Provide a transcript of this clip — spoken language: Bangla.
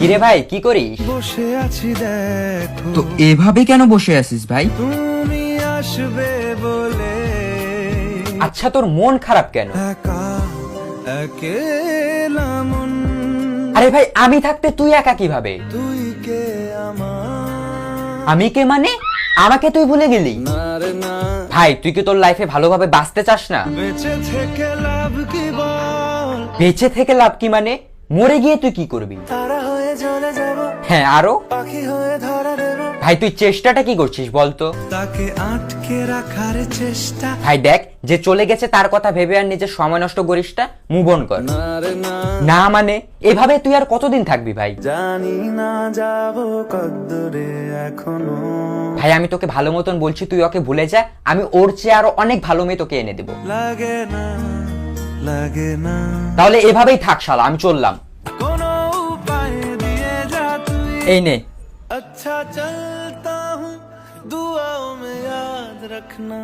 কিরে ভাই কি করিস? বসে আছি দেখো, তো এভাবে কেন বসে আছিস ভাই? তুমি আসবে বলে আচ্ছা তোর মন খারাপ কেন? একা একেলা মন, আরে ভাই আমি থাকতে তুই একা কিভাবে? তুই কে আমার, আমি কে মানে? আমাকে তুই ভুলে গেলি? না রে না, ভাই তুই কি তোর লাইফে ভালোভাবে বাঁচতে চাস না? বেঁচে থেকে লাভ কি বল, বেঁচে থেকে লাভ কি মানে? মরে গিয়ে তুই কি করবি? তারা হয়ে চলে যাব, হ্যাঁ আরো? পাখি হয়ে ধরা দেব, ভাই তুই চেষ্টাটা কি করছিস বলতো? তাকে আটকে রাখার চেষ্টা, ভাই দেখ যে চলে গেছে তার কথা ভেবে আর নিজের সময় নষ্ট করিস না, মুভ অন কর। না রে না, না মানে এভাবে তুই আর কতদিন থাকবি ভাই? জানি না যাব কদ্দূরে এখনো, ভাই আমি তোকে ভালো মতন বলছি তুই ওকে ভুলে যা, আমি ওর চেয়ে আরো অনেক ভালো মেয়ে তোকে এনে দেবো। লাগে না লাগে না, তাহলে এভাবেই থাক শালা, আমি চললাম। কোনো উপায় দিয়ে যা তুই, এই নে। अच्छा चलता हूँ दुआओं में याद रखना।